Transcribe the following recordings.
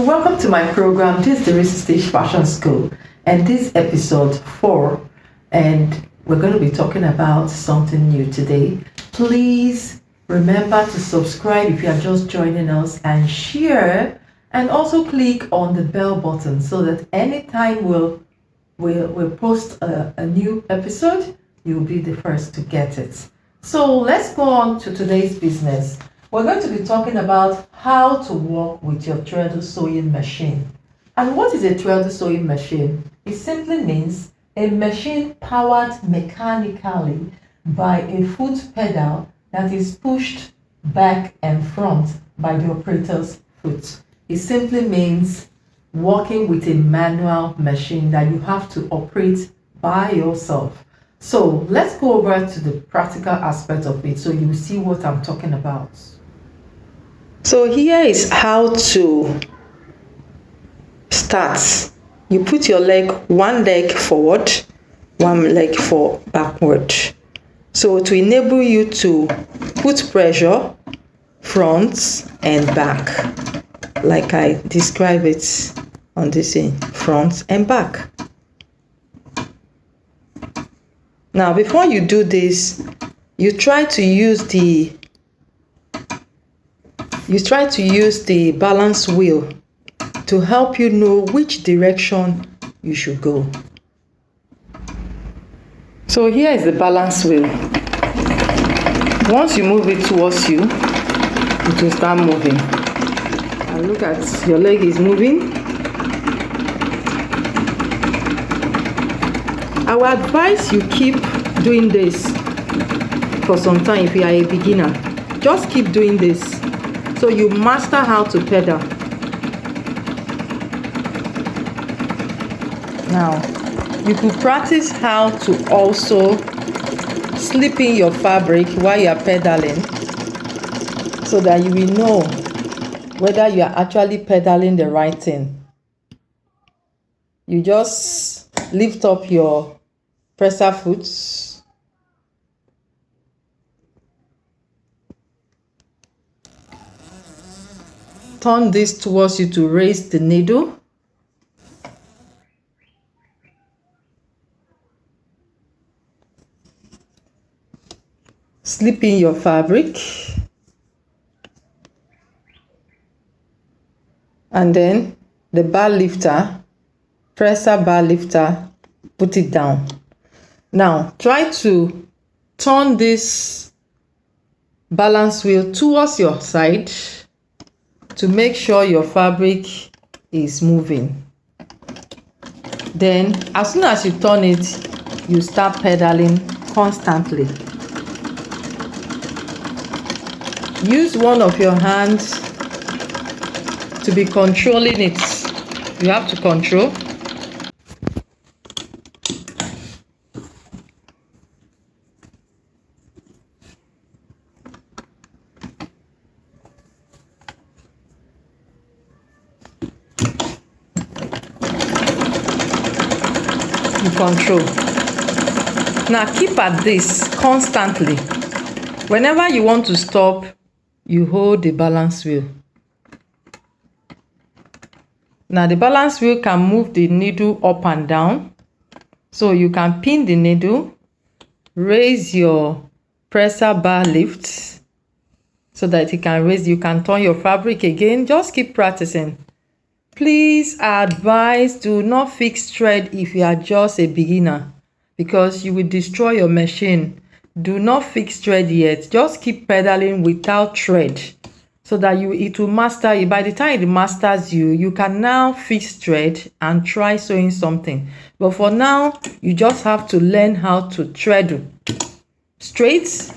welcome to my program. This is Deritzystitch Fashion School, and this episode 4, and we're going to be talking about something new today. Please remember to subscribe if you are just joining us, and share, and also click on the bell button so that anytime we'll post a new episode, you'll be the first to get it. So let's go on to today's business. We're going to be talking about how to work with your treadle sewing machine. And what is a treadle sewing machine? It simply means a machine powered mechanically by a foot pedal that is pushed back and front by the operator's foot. It simply means working with a manual machine that you have to operate by yourself. So let's go over to the practical aspect of it so you see what I'm talking about. So here is how to start. You put your one leg forward, one leg backward. So to enable you to put pressure front and back, like I describe it on this end, front and back. Now before you do this, you try to use the balance wheel to help you know which direction you should go. So here is the balance wheel. Once you move it towards you, it will start moving. And look at your leg is moving. I would advise you keep doing this for some time if you are a beginner. Just keep doing this so you master how to pedal. Now, you could practice how to also slip in your fabric while you are pedaling so that you will know whether you are actually pedaling the right thing. You just lift up your presser foot, turn this towards you to raise the needle. Slip in your fabric. And then the bar lifter, presser bar lifter, put it down. Now try to turn this balance wheel towards your side to make sure your fabric is moving. Then as soon as you turn it, you start pedaling constantly. Use one of your hands to be controlling it. You have to control. Control. Now keep at this constantly. Whenever you want to stop, you hold the balance wheel. Now the balance wheel can move the needle up and down. So you can pin the needle, raise your presser bar lift so that it can raise. You can turn your fabric again. Just keep practicing. Please advise, do not fix thread if you are just a beginner, because you will destroy your machine. Do not fix thread yet. Just keep pedaling without thread so that it will master you. By the time it masters you, you can now fix thread and try sewing something. But for now, you just have to learn how to treadle straight.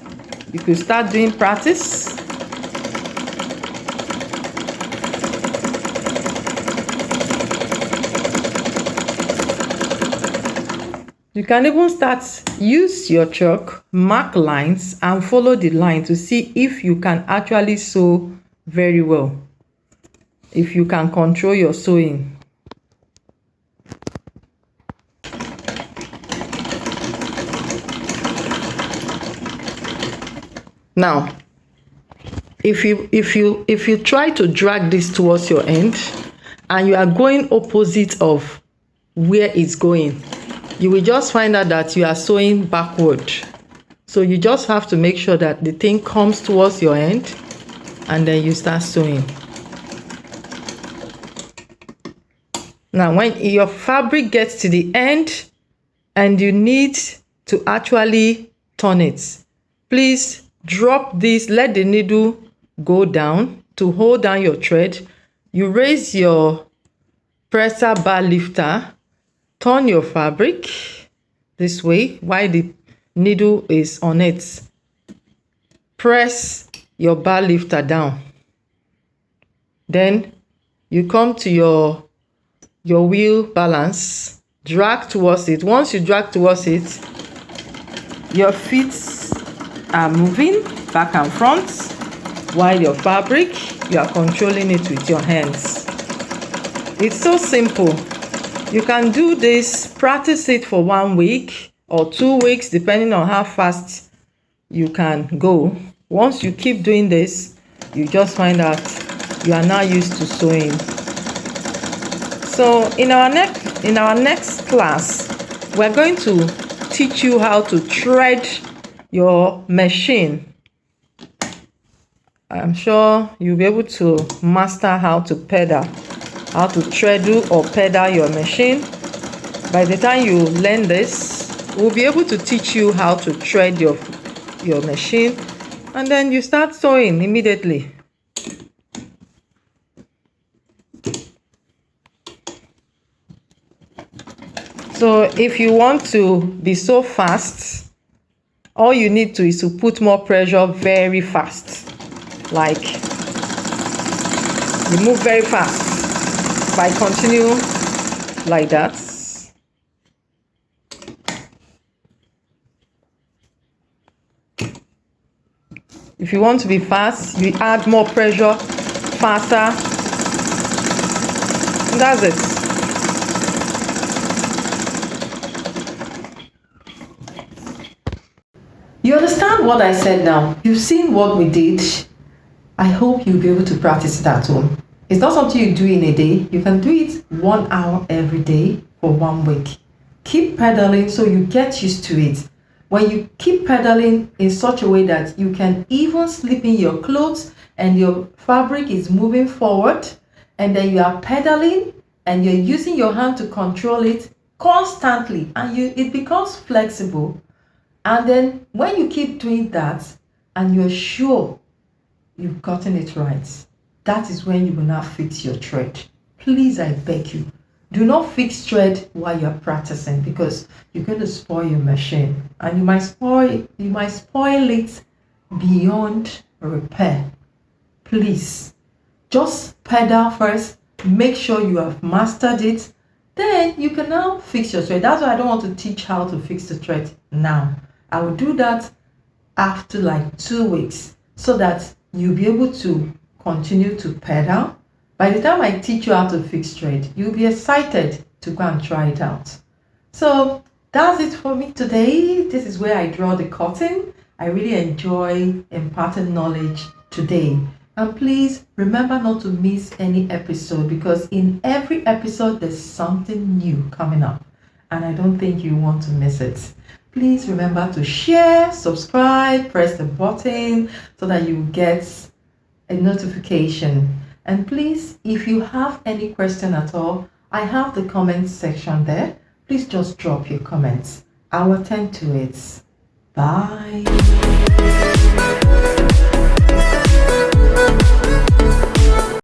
You could start doing practice. You can even use your chalk, mark lines, and follow the line to see if you can actually sew very well. If you can control your sewing. Now, if you try to drag this towards your end and you are going opposite of where it's going, you will just find out that you are sewing backward. So you just have to make sure that the thing comes towards your end, and then you start sewing. Now, when your fabric gets to the end and you need to actually turn it, please drop this, let the needle go down to hold down your thread. You raise your presser bar lifter, turn your fabric this way while the needle is on it. Press your bar lifter down. Then you come to your wheel balance, drag towards it. Once you drag towards it, your feet are moving back and front, while your fabric, you are controlling it with your hands. It's so simple. You can do this, practice it for 1 week or 2 weeks, depending on how fast you can go. Once you keep doing this, you just find out you are now used to sewing. So in our next class, we're going to teach you how to thread your machine. I'm sure you'll be able to master how to pedal, how to treadle or pedal your machine. By the time you learn this, we'll be able to teach you how to thread your machine, and then you start sewing immediately. So if you want to be so fast, all you need to is to put more pressure very fast. Like, you move very fast by continue like that. If you want to be fast, you add more pressure, faster. And that's it. You understand what I said now? You've seen what we did. I hope you'll be able to practice it at home. It's not something you do in a day. You can do it 1 hour every day for 1 week. Keep pedaling so you get used to it. When you keep pedaling in such a way that you can even slip in your clothes and your fabric is moving forward, and then you are pedaling and you're using your hand to control it constantly, and it becomes flexible. And then when you keep doing that and you're sure you've gotten it right, that is when you will now fix your thread. Please, I beg you, do not fix thread while you're practicing, because you're going to spoil your machine, and you might spoil it beyond repair. Please, just pedal first, make sure you have mastered it, then you can now fix your thread. That's why I don't want to teach how to fix the thread now. I will do that after like 2 weeks, so that you'll be able to continue to pedal. By the time I teach you how to fix thread, you'll be excited to go and try it out. So that's it for me today. This is where I draw the curtain. I really enjoy imparting knowledge today. And please remember not to miss any episode, because in every episode there's something new coming up, and I don't think you want to miss it. Please remember to share, subscribe, press the button so that you get a notification. And please, if you have any question at all, I have the comment section there. Please just drop your comments. I will attend to it. Bye.